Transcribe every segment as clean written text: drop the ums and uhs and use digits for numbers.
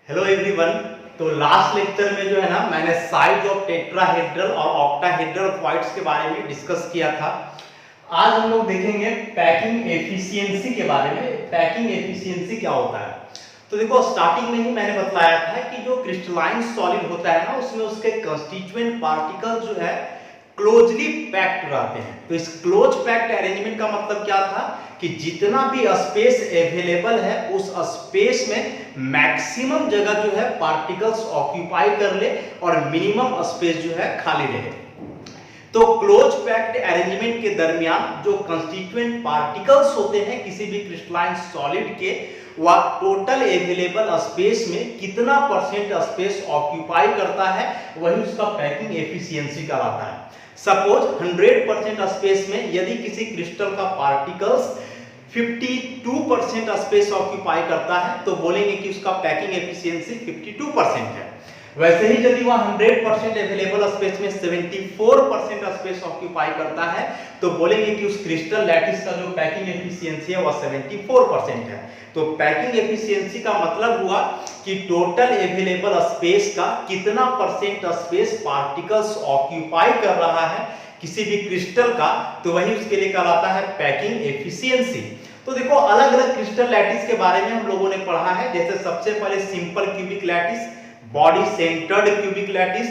Hello everyone. तो last lecture में जो है ना मैंने साइज ऑफ टेट्राहेड्रल और ऑक्टाहेड्रल क्वार्ट्स के बारे में डिस्कस किया था। आज हम लोग देखेंगे पैकिंग एफिशिएंसी के बारे में। पैकिंग एफिशिएंसी क्या होता है? तो देखो, स्टार्टिंग में ही मैंने बताया था कि जो क्रिस्टलाइन सॉलिड होता है ना, उसमें उसके कंस्टिट्यूएंट पार्टिकल जो है क्लोजली पैक्ड रहते हैं। तो इस क्लोज पैक्ड अरेंजमेंट का मतलब क्या था कि जितना भी स्पेस अवेलेबल है उस स्पेस में मैक्सिमम जगह जो है पार्टिकल्स ऑक्यूपाई कर ले और मिनिमम स्पेस जो है खाली रहे। तो क्लोज पैक्ड अरेंजमेंट के दरमियान जो कंस्टिट्यूएंट पार्टिकल्स होते हैं किसी भी क्रिस्टलाइन सॉलिड के, वह टोटल अवेलेबल स्पेस में कितना परसेंट स्पेस ऑक्यूपाई करता है, वही उसका पैकिंग एफिशिएंसी कहलाता है। सपोज 100% स्पेस में यदि किसी क्रिस्टल का पार्टिकल्स 52% स्पेस ऑक्यूपाई करता है तो बोलेंगे कि उसका पैकिंग एफिशिएंसी 52% है। वैसे ही यदि वह 100% अवेलेबल स्पेस में 74% स्पेस ऑक्यूपाई करता है तो बोलेंगे कि उस क्रिस्टल लैटिस का जो पैकिंग एफिशिएंसी है वह 74% है। तो पैकिंग एफिशिएंसी का मतलब हुआ कि टोटल अवेलेबल स्पेस का कितना परसेंट स्पेस पार्टिकल्स ऑक्यूपाई कर रहा है किसी भी क्रिस्टल का, तो वही उसके लिए कहलाता है पैकिंग एफिशिएंसी। तो देखो, अलग अलग क्रिस्टल लैटिस के बारे में हम लोगों ने पढ़ा है। जैसे सबसे पहले simple cubic lattice, body centred cubic lattice,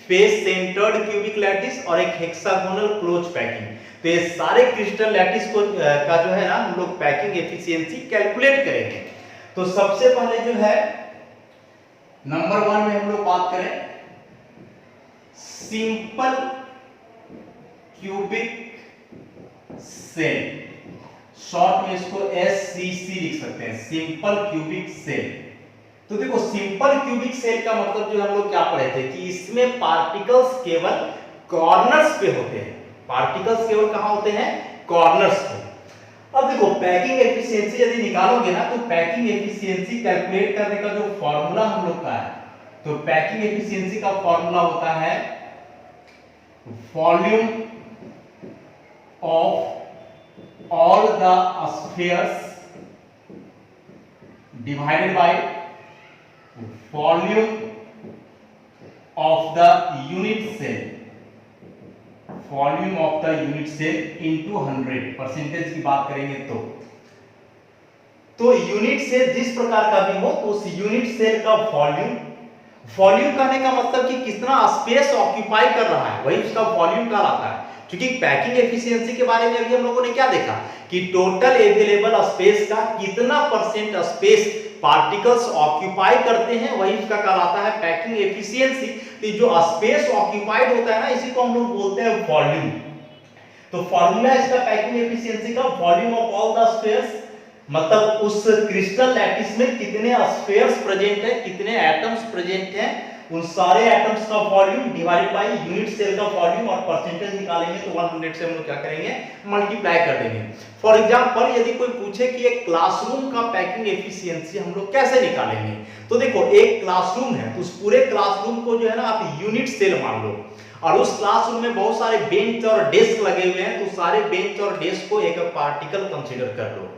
face centred cubic lattice और एक हेक्सागोनल क्लोज पैकिंग। तो ये सारे क्रिस्टल लैटिस को का जो है ना हम लोग पैकिंग एफिशिएंसी कैलकुलेट करेंगे। तो सबसे पहले जो है नंबर 1 में हम लोग बात करें सिंपल क्यूबिक सेल, शॉर्ट में इसको SCC लिख सकते हैं, सिंपल क्यूबिक सेल। तो देखो, सिंपल क्यूबिक सेल का मतलब जो हम लोग क्या पढ़े थे कि इसमें पार्टिकल्स केवल कॉर्नर्स पे होते हैं। पार्टिकल्स केवल कहां होते हैं? कॉर्नर्स पे। अब देखो, पैकिंग एफिशिएंसी यदि निकालोगे ना तो पैकिंग एफिशिएंसी कैलकुलेट करने का जो फॉर्मूला हम लोग का है, तो पैकिंग एफिशिएंसी का फॉर्मूला होता है volume of all the spheres divided by volume of the unit cell, volume of the unit cell into 100। Percentage की बात करेंगे तो यूनिट सेल जिस प्रकार का भी हो तो उस यूनिट सेल का वॉल्यूम, वॉल्यूम कहने का मतलब कि कितना स्पेस ऑक्यूपाई कर रहा है, वही उसका वॉल्यूम कहलाता है। क्योंकि पैकिंग एफिशिएंसी के बारे में अभी हम लोगों ने क्या देखा कि टोटल अवेलेबल स्पेस का कितना परसेंट स्पेस पार्टिकल्स ऑक्यूपाई करते हैं, वही उसका कहलाता है पैकिंग एफिशिएंसी। तो जो स्पेस ऑक्यूपाइड होता है ना, इसी को हम लोग बोलते हैं वॉल्यूम। तो फॉर्मूला इसका पैकिंग एफिशिएंसी का volume of all the spheres, मतलब उस क्रिस्टल लैटिस में कितने स्फीयर्स प्रेजेंट है, कितने एटम्स प्रेजेंट हैं, उन सारे एटम्स का volume divided by unit cell का वॉल्यूम, और परसेंटेज निकालेंगे तो 100 से हम लोग क्या करेंगे, मल्टीप्लाई कर देंगे। फॉर एग्जांपल, यदि कोई पूछे कि एक क्लासरूम का पैकिंग एफिशिएंसी हम लोग कैसे निकालेंगे, तो देखो, एक क्लासरूम है तो उस पूरे क्लासरूम को जो है ना आप यूनिट सेल मान लो, और उस क्लासरूम में बहुत सारे बेंच और डेस्क लगे हुए हैं, तो सारे बेंच और डेस्क को एक पार्टिकल कंसीडर कर लो।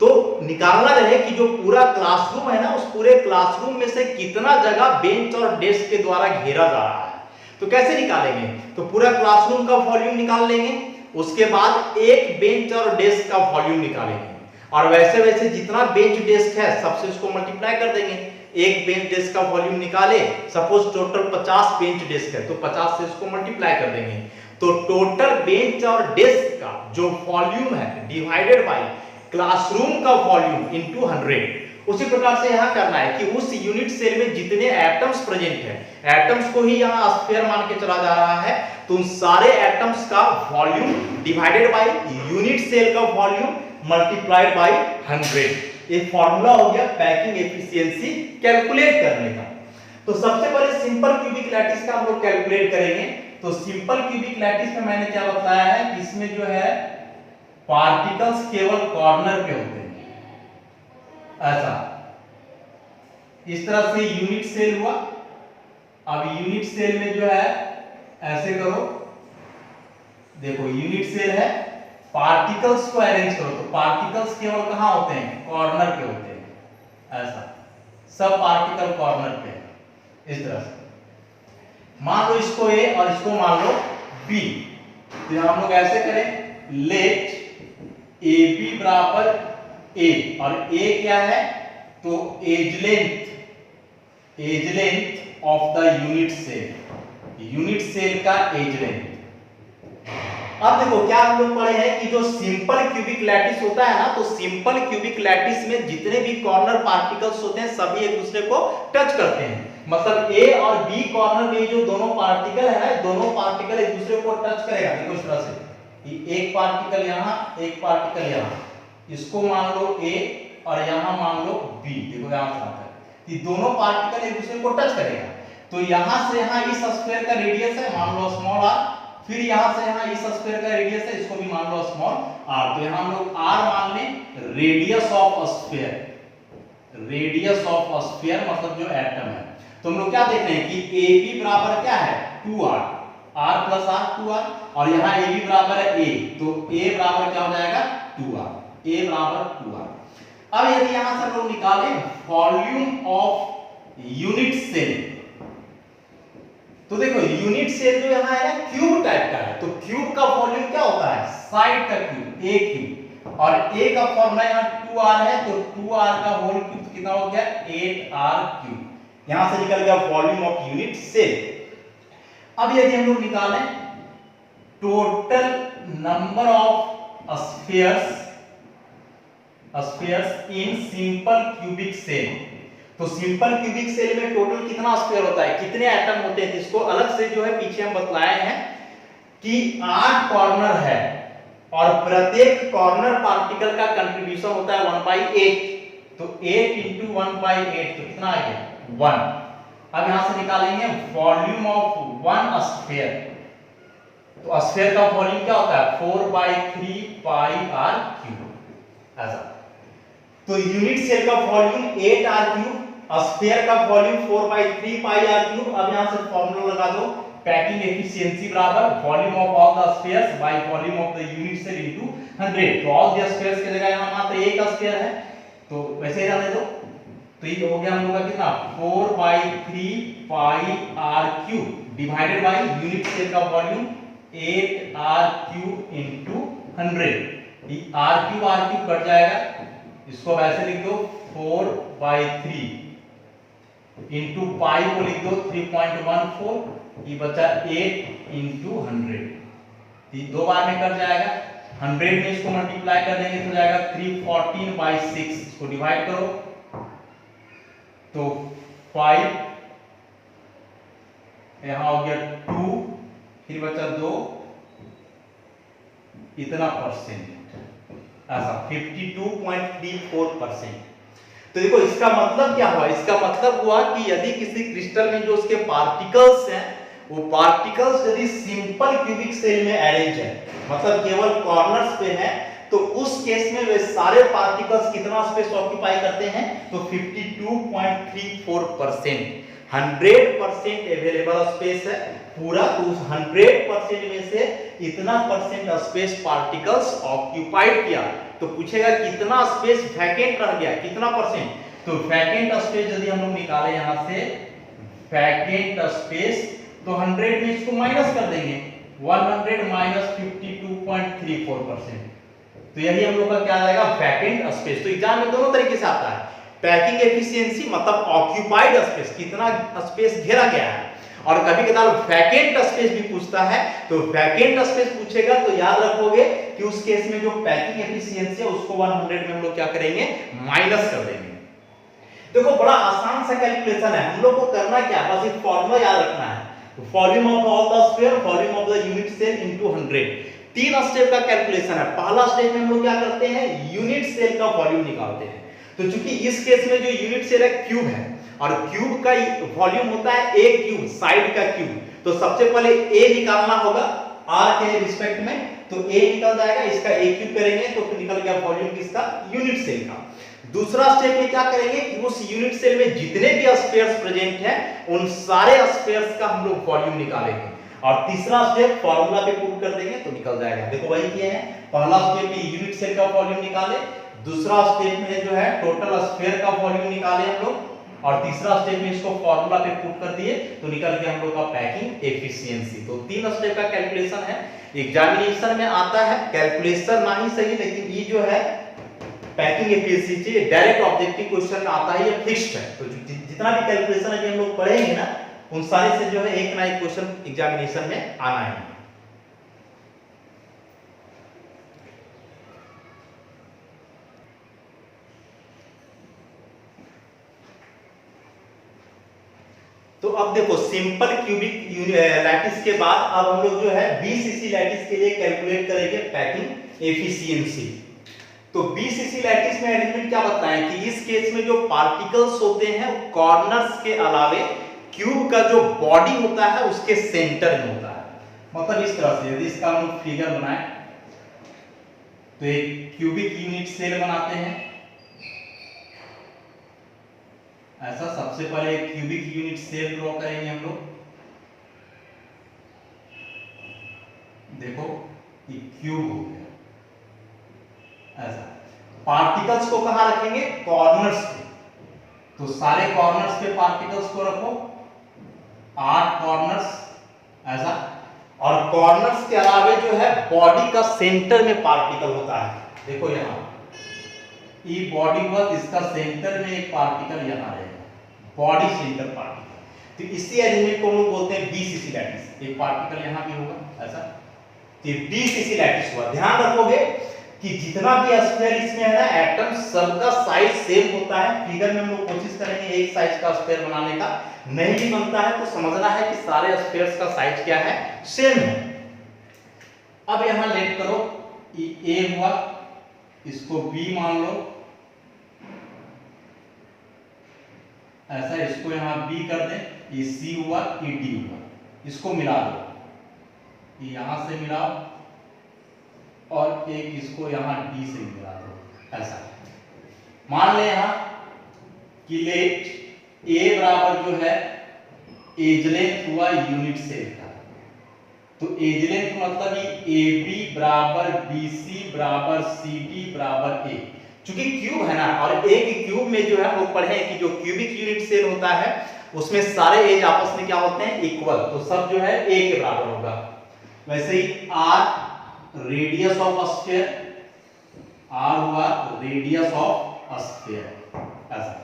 तो निकालना रहे कि जो पूरा क्लासरूम है ना, उस पूरे क्लासरूम में से कितना जगह बेंच और डेस्क के द्वारा घेरा जा रहा है। तो कैसे निकालेंगे? तो पूरा क्लासरूम का वॉल्यूम निकाल लेंगे, उसके बाद एक बेंच और डेस्क का वॉल्यूम निकालेंगे, और वैसे वैसे जितना बेंच डेस्क है सबसे उसको मल्टीप्लाई कर देंगे। एक बेंच डेस्क का वॉल्यूम निकाले, सपोज टोटल 50 बेंच डेस्क है तो 50 से इसको मल्टीप्लाई कर देंगे। तो टोटल बेंच और डेस्क का जो वॉल्यूम है डिवाइडेड बाय क्लासरूम का वॉल्यूम इनटू 100। उसी प्रकार से यहां करना है कि उस यूनिट सेल में जितने एटम्स प्रेजेंट हैं, एटम्स को ही यहां स्फीयर मान के चला जा रहा है, तो उन सारे एटम्स का volume divided by unit cell का वॉल्यूम मल्टीप्लाइड बाय 100। ये फार्मूला हो गया पैकिंग एफिशिएंसी कैलकुलेट करने का। तो सबसे पहले सिंपल क्यूबिक लैटिस का हम लोग कैलकुलेट करेंगे। तो सिंपल क्यूबिक लैटिस में मैंने क्या बताया है कि इसमें जो है पार्टिकल्स केवल कॉर्नर पे होते हैं, ऐसा। इस तरह से यूनिट सेल हुआ। अब यूनिट सेल में जो है ऐसे करो, देखो यूनिट सेल है, पार्टिकल्स को अरेंज करो तो पार्टिकल्स केवल कहां होते हैं? कॉर्नर पे होते हैं, ऐसा। सब पार्टिकल कॉर्नर पे है, इस तरह से। मान लो इसको ए और इसको मान लो बी, तो हम लोग ऐसे करें, लेट ए बी बराबर ए, और ए क्या है, तो edge length of the unit cell का एज लेंथ। अब देखो क्या हम लोग पढ़े हैं कि जो सिंपल क्यूबिक लैटिस होता है ना, तो सिंपल क्यूबिक लैटिस में जितने भी कॉर्नर पार्टिकल्स होते हैं सभी एक दूसरे को टच करते हैं। मतलब ए और बी कॉर्नर में जो दोनों पार्टिकल है ना, दोनों पार्टिकल एक दूसरे को टच करेगा। देखो इस तरह से, एक पार्टिकल यहाँ, एक पार्टिकल यहाँ, इसको मान लो ए और यहाँ मान लो बी। देखो यहाँ से आता है, ये दोनों पार्टिकल एक दूसरे को टच करेगा। तो यहाँ से यहाँ इस स्फीयर का रेडियस है, मान लो स्मॉल आर, फिर यहाँ से यहाँ इस स्फीयर का रेडियस है, इसको भी मान लो स्मॉल आर। तो यहाँ हम लोग आर मान लें radius of sphere, radius of sphere मतलब जो एटम है। तो हम लोग क्या देख रहे हैं कि ए बी बराबर क्या है 2r, r plus r 2r, और यहाँ ए बी बराबर है a, तो a बराबर क्या हो जाएगा 2r, a बराबर 2r। अब यदि यहाँ से हम लोग निकालें वॉल्यूम ऑफ यूनिट सेल, तो देखो यूनिट सेल जो यहाँ है ना क्यूब टाइप का है, तो क्यूब का वॉल्यूम क्या होता है, साइड का क्यूब, ए क्यूब, और a का फॉर्मूला यहाँ 2r है, तो 2r का होल क्यूब कितना हो गया 8r क्यूब। यहां से निकल गया वॉल्यूम ऑफ यूनिट सेल। अब यदि हम लोग निकालें total number of spheres in simple cubic cell, तो सिंपल क्यूबिक सेल में टोटल कितना स्फीयर होता है, कितने एटम होते हैं, इसको अलग से जो है पीछे हम बतलाए हैं कि 8 कॉर्नर है और प्रत्येक कॉर्नर पार्टिकल का कंट्रीब्यूशन होता है 1/8, तो 8 × 1/8 तो कितना आ गया 1। अब यहां से निकालेंगे वॉल्यूम ऑफ वन स्फीयर, तो स्फीयर का वॉल्यूम क्या होता है 4/3 πr क्यूब ऐसा। तो यूनिट सेल का वॉल्यूम 8r क्यूब, स्फीयर का वॉल्यूम 4/3 πr क्यूब। अब यहां से फार्मूला लगा दो, पैकिंग एफिशिएंसी बराबर volume of all the spheres by volume of the unit cell into 100। तो ऑल द स्फीयर्स की जगह यहां मात्र एक स्फीयर है, तो वैसे ही रहने दो। तो ये हो गया हम लोग का कितना 4/3 πr cube divided by unit cell का वॉल्यूम 8r क्यूब इनटू 100। ये r क्यूब कट जाएगा, इसको वैसे लिख दो 4/3 इनटू पाई को लिख दो 3.14, ये बचा 8 × 100, ये दो बार में कट जाएगा। 100 में इसको मल्टीप्लाई कर देंगे तो जाएगा 314/6, इसको डिवाइड करो तो 5, यहां हो गया 2, फिर बचा 2, इतना परसेंट ऐसा 52.34%। तो देखो इसका मतलब क्या हुआ, इसका मतलब हुआ कि यदि किसी क्रिस्टल में जो उसके पार्टिकल्स हैं, वो पार्टिकल्स यदि सिंपल क्यूबिक सेल में अरेंज है, मतलब केवल कॉर्नर्स पे है, तो उस केस में वे सारे पार्टिकल्स कितना स्पेस ऑक्यूपाई करते हैं, तो 52.34%। 100% अवेलेबल स्पेस है पूरा, तो उस 100% में से इतना परसेंट स्पेस पार्टिकल्स ऑक्यूपाइड किया। तो पूछेगा कितना स्पेस वैकेंट रह गया, कितना परसेंट, तो वैकेंट स्पेस यदि हम लोग निकाले यहां से वैकेंट स्पेस, तो 100 में इसको माइनस कर देंगे, 100 माइनस 52.34%। तो यही हम लोग का क्या आ जाएगा वैकेंट स्पेस। तो एग्जाम में दोनों तरीके से आता है, पैकिंग एफिशिएंसी मतलब ऑक्यूपाइड स्पेस, कितना स्पेस घेरा गया है, और कभी कभार वैकेंट स्पेस भी पूछता है। तो वैकेंट स्पेस पूछेगा तो याद रखोगे कि उस केस में जो पैकिंग एफिशिएंसी है उसको 100 में हम लोग क्या करेंगे माइनस कर देंगे। देखो बड़ा आसान सा कैलकुलेशन है, हम लोग को करना क्या, बस एक फार्मूला याद रखना है, volume of all the sphere, volume of the unit cell into 100। 3 step का कैलकुलेशन है। पहला स्टेप में हम लोग क्या करते हैं, यूनिट सेल का वॉल्यूम निकालते हैं। तो चूंकि इस केस में जो यूनिट सेल है क्यूब है, और क्यूब का वॉल्यूम होता है a क्यूब, साइड का क्यूब, तो सबसे पहले a निकालना होगा r के रिस्पेक्ट में, तो a निकल जाएगा, इसका a क्यूब करेंगे तो निकल गया वॉल्यूम किसका, यूनिट सेल का। दूसरा स्टेप में क्या करेंगे कि उस यूनिट सेल में जितने भी स्फीयर्स प्रेजेंट हैं उन सारे स्फीयर्स का हम लोग वॉल्यूम निकालेंगे, और तीसरा स्टेप फार्मूला पे पुट कर देंगे तो निकल जाएगा। देखो वही किए हैं, पहला स्टेप में यूनिट सेल का वॉल्यूम निकाले, दूसरा स्टेप में जो है टोटल स्फीयर का वॉल्यूम निकाले हम लोग, और तीसरा स्टेप में इसको फॉर्मूला पे पुट कर दिए तो निकल गया हम लोग का पैकिंग एफिशिएंसी। तो 3 स्टेप का कैलकुलेशन है, एग्जामिनेशन में आता है कैलकुलेशन ना ही सही, लेकिन ये जो है packing efficiency direct objective question में आता है, ये फिक्स्ड है। तो जितना भी कैलकुलेशन अभी हम लोग पढ़ेंगे ना उन सारे से जो है एक ना एक क्वेश्चन एग्जामिनेशन में आना है। तो अब देखो सिंपल क्यूबिक लैटिस के बाद अब हम लोग जो है बीसीसी लैटिस के लिए कैलकुलेट करेंगे पैकिंग एफिशिएंसी। तो बीसीसी लैटिस में अरेंजमेंट क्या बताएं कि इस केस में जो पार्टिकल्स होते हैं कॉर्नर्स के अलावे क्यूब का जो बॉडी होता है उसके सेंटर में होता है। मतलब इस तरह से यदि इसका हम लोग फिगर बनाएं तो एक क्यूबिक यूनिट सेल बनाते हैं ऐसा। सबसे पहले एक क्यूबिक यूनिट सेल ड्रॉ करेंगे हम लोग। देखो ये क्यूब हो गया ऐसा। पार्टिकल्स को कहां रखेंगे? कॉर्नर्स पे। तो सारे कॉर्नर्स पे पार्टिकल्स को रखो, 8 कॉर्नर्स ऐसा। और कॉर्नर्स के अलावे जो है बॉडी का सेंटर में पार्टिकल होता है। देखो यहां ये बॉडी हुआ, इसका सेंटर में एक पार्टिकल यहां रहेगा, बॉडी सेंटर पार्टिकल। तो इसी एलिमेंट को हम लोग बोलते हैं बीसीसी लैटिस। एक पार्टिकल यहां भी होगा ऐसा, तो बीसीसी लैटिस हुआ। ध्यान रखोगे कि जितना भी स्फीयर इसमें है ना एटम, सबका साइज सेम होता है। फिगर में हम लोग कोशिश करेंगे एक साइज का स्फीयर बनाने का, नहीं भी बनता है तो समझना है कि सारे स्फीयर्स का साइज क्या है? सेम है। अब यहां लेट करो, ये ए हुआ, इसको बी मान लो ऐसा, इसको यहां बी कर दें, ये सी हुआ, ये डी हुआ, इसको मिला दो, ये यहां से मिलाओ और एक इसको यहां डी से मिला दो ऐसा। मान ले यहां कि लेट ए बराबर जो है एज लेंथ हुआ यूनिट सेल का। तो एज लेंथ मतलब ये ए बी बराबर बी सी बराबर सी डी बराबर ए। चूंकि क्यूब है ना, और एक क्यूब में जो है हम लोग पढ़े कि जो क्यूबिक यूनिट सेल होता है उसमें सारे एज आपस में क्या होते हैं? इक्वल। तो सब जो है ए के बराबर होगा। वैसे ही R radius of sphere, R हुआ रेडियस ऑफ स्फीयर ऐसा।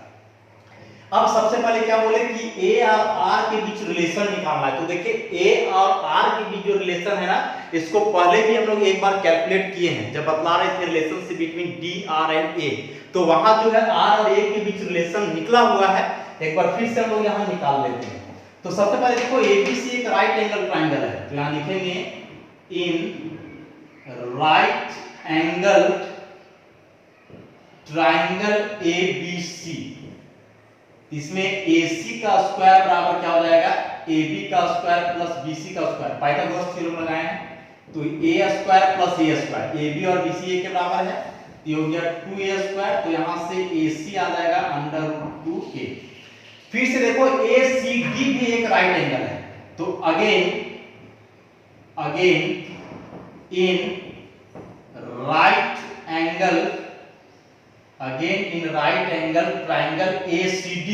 अब सबसे पहले क्या बोले कि ए और आर के बीच रिलेशन निकालना है। तो देखिए ए और आर के बीच जो रिलेशन है ना, इसको पहले भी हम लोग एक बार कैलकुलेट किए हैं जब बतला रहे थे relationship between D R and A. तो वहां जो है आर और ए के बीच रिलेशन निकला हुआ है, एक बार फिर से हम लोग यहां निकाल लेते हैं। तो सबसे पहले देखो एबीसी एक राइट एंगल ट्रायंगल है, तो यहां लिखेंगे in right angle triangle ABC. इसमें AC का स्क्वायर बराबर क्या हो जाएगा? AB का स्क्वायर प्लस BC का स्क्वायर। पाइथागोरस थ्योरम लगाए हैं तो A square plus A square, AB और BC एक के बराबर है, ये हो गया 2A स्क्वायर। तो यहां से AC आ जाएगा अंडर रूट 2A। फिर से देखो ACD भी एक राइट एंगल है, तो again in right angle triangle ACD।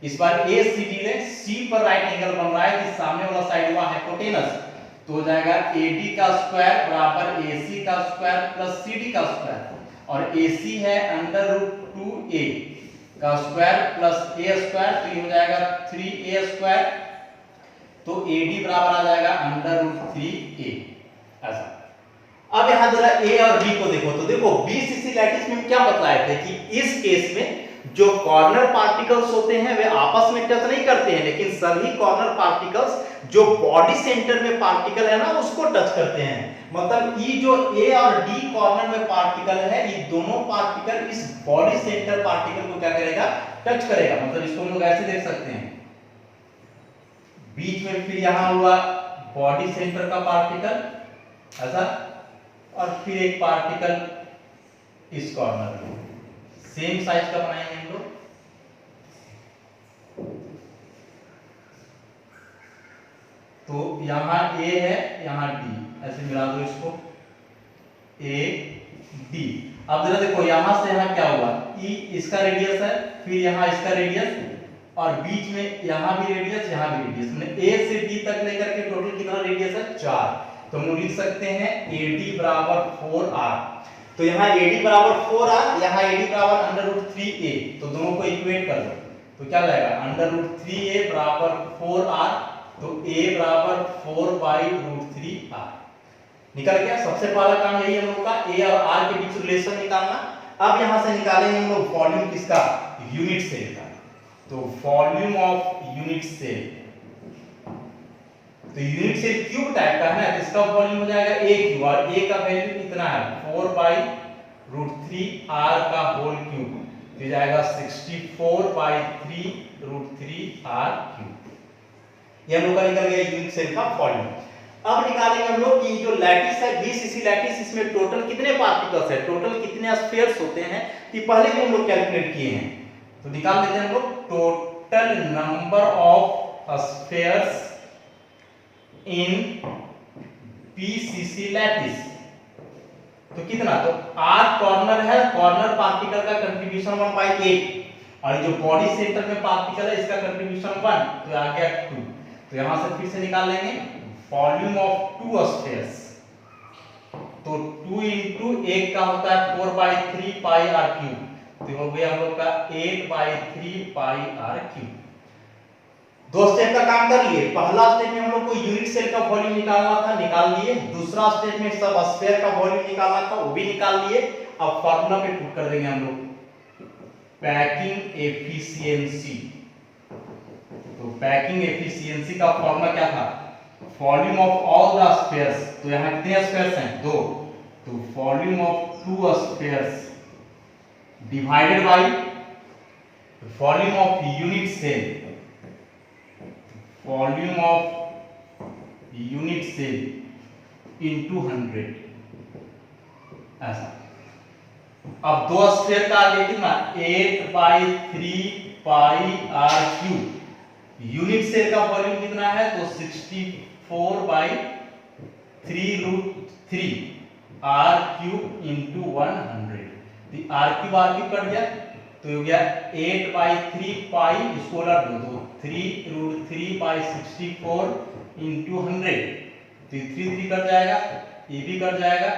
इस बार ACD ले, C पर राइट एंगल बन रहा है, जिस सामने वाला साइड हुआ हाइपोटेनस, तो हो जाएगा AD का स्क्वायर बराबर AC का स्क्वायर प्लस CD का स्क्वायर। और AC है अंडर रूट 2A का स्क्वायर प्लस A स्क्वायर, तो ये हो जाएगा 3A स्क्वायर। तो AD बराबर आ जाएगा अंडर रूट 3A ऐसा। अब यहां जरा ए और बी को देखो, तो देखो बीसीसी लैटिस में क्या बताए थे कि इस केस में जो कॉर्नर पार्टिकल्स होते हैं वे आपस में टच नहीं करते हैं, लेकिन सभी कॉर्नर पार्टिकल्स जो बॉडी सेंटर में पार्टिकल है ना उसको टच करते हैं। मतलब ये जो ए और डी कॉर्नर में पार्टिकल है, ये दोनों पार्टिकल इस बॉडी सेंटर पार्टिकल को क्या करेगा? टच करेगा। मतलब इसको हम लोग ऐसे देख सकते हैं, बीच में फिर यहां हुआ बॉडी सेंटर का पार्टिकल ऐसा, और फिर एक पार्टिकल इस कॉर्नर में सेम साइज का बनाएंगे हम लोग। तो यहां A है, यहां D, ऐसे मिला दो इसको A D। अब जरा देखो यहां से यहां क्या हुआ, E इसका रेडियस है, फिर यहां इसका रेडियस और बीच में यहाँ भी रेडियस, यहाँ भी रेडियस, मैंने ए से बी तक लेकर के टोटल कितना रेडियस है 4। तो हम लिख सकते हैं AD बराबर 4r। तो यहाँ AD बराबर 4r, यहाँ AD बराबर √3a। तो दोनों को इक्वेट कर दो तो क्या जाएगा √3a बराबर 4r। तो a बराबर 4/√3r निकल गया। सबसे पहला काम यही हम लोग का a और r के बीच रिलेशन निकालना। अब यहां से निकालेंगे हम लोग वॉल्यूम किसका, यूनिट सेल का। तो वॉल्यूम ऑफ यूनिट सेल, तो यूनिट सेल क्यूब टाइप का है ना, इसका वॉल्यूम हो जाएगा a क्यूब, और a का वैल्यू कितना है 4/√3r का होल क्यूब, तो जाएगा 64/3√3r क्यूब। ये हम लोग का निकल गया यूनिट सेल का वॉल्यूम। अब निकालेंगे हम लोग कि जो लैटिस है 20 cc लैटिस, इसमें टोटल कितने पार्टिकल्स है, टोटल कितने स्फीयर्स होते हैं, कि पहले भी हम लोग कैलकुलेट किए हैं। तो निकाल देते हैं हम लोग total number of spheres in PCC lattice. तो कितना, तो r कॉर्नर है, कॉर्नर पार्टिकल का कंट्रीब्यूशन 1/8, और जो बॉडी सेंटर में पार्टिकल है इसका कंट्रीब्यूशन 1, तो आ गया 2। तो यहां से फिर से निकाल लेंगे वॉल्यूम ऑफ 2 स्फीयर्स। तो 2 इंटू 1 का होता है 4/3 पाई r क्यूब, तो हो गया हम लोग का 8/3 पाई r क्यूब। दो स्टेप का काम कर लिए। पहला स्टेप में हम लोग को यूनिट सेल का वॉल्यूम निकालना था, निकाल लिए। दूसरा स्टेप में सब स्फीयर का वॉल्यूम निकालना था, वो भी निकाल लिए। अब फार्मूला पे पुट कर देंगे हम लोग पैकिंग एफिशिएंसी। तो पैकिंग एफिशिएंसी का फार्मूला क्या था, volume of all the spheres. तो यहां कितने स्फीयर्स हैं, 2। तो volume of 2 spheres divided by volume of unit cell, volume of unit cell into 100, ऐसा। अब 2 स्फीयर का आ गया कितना 8/3 पाई r क्यूब। यूनिट सेल का वॉल्यूम कितना है, तो 64/3√3 r क्यूब इंटू 100। तो r क्यूब कट गया, तो हो गया 8/3 पाई, इसको उलट दो, 3√3/64 इंटू 100। तो 3 कट जाएगा, ये भी कट जाएगा।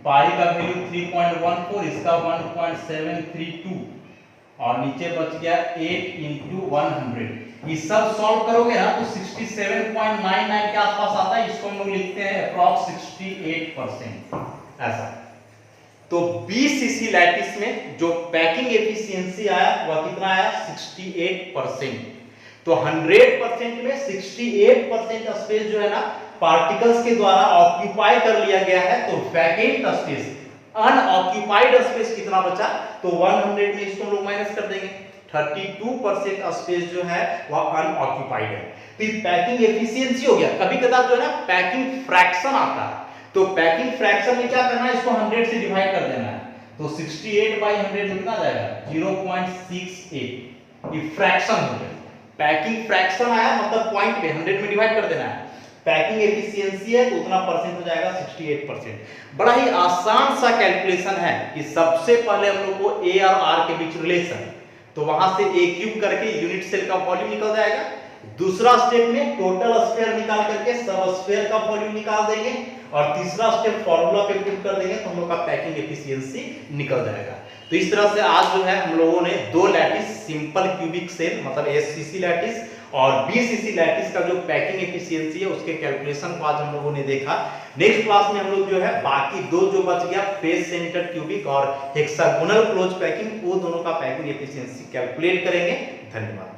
पाई का वैल्यू 3.14, इसका 1.732, और नीचे बच गया 8 इंटू 100। ये सब सॉल्व करोगे ना तो 67.99 के आसपास आता है। इसको हम लोग लिखते हैं अप्रॉक्स 68%, ऐसा। तो 20 cc लैटिस में जो पैकिंग एफिशिएंसी आया वह कितना आया 68%। तो 100% में 68% स्पेस जो है ना पार्टिकल्स के द्वारा ऑक्यूपाई कर लिया गया है। तो वैकेंट स्पेस, अनऑक्यूपाइड स्पेस कितना बचा, तो 100 में इसको हम लोग माइनस कर देंगे, 32% स्पेस जो है वह अनऑक्यूपाइड है। तो पैकिंग एफिशिएंसी हो गया। कभी कभार जो है ना पैकिंग फ्रैक्शन आता है, तो पैकिंग फ्रैक्शन में क्या करना है, इसको 100 से डिवाइड कर देना है। तो 68/100 कितना जाएगा 0.68, ये फ्रैक्शन हो गया। पैकिंग फ्रैक्शन आया मतलब पॉइंट पे 100 में डिवाइड कर देना है। पैकिंग एफिशिएंसी है तो उतना परसेंट हो जाएगा 68%। बड़ा ही आसान सा कैलकुलेशन है कि सबसे पहले हम लोग को a और r के बीच रिलेशन, तो वहां से a क्यूब करके यूनिट सेल का वॉल्यूम निकल जाएगा। दूसरा स्टेप में टोटल स्फीयर निकाल करके सब स्फीयर का वॉल्यूम निकाल देंगे, और तीसरा स्टेप फार्मूला पे पुट कर देंगे तो हम लोग का पैकिंग एफिशिएंसी निकल जाएगा। तो इस तरह से आज जो है हम लोगों ने 2 लैटिस सिंपल क्यूबिक सेल मतलब SCC लैटिस और BCC लैटिस का जो पैकिंग एफिशिएंसी है उसके कैलकुलेशन को आज हम लोगों ने देखा। नेक्स्ट क्लास में हम लोग जो है बाकी 2 जो बच गया फेस सेंटर क्यूबिक और हेक्सागोनल क्लोज पैकिंग, वो दोनों का पैकिंग एफिशिएंसी कैलकुलेट करेंगे। धन्यवाद।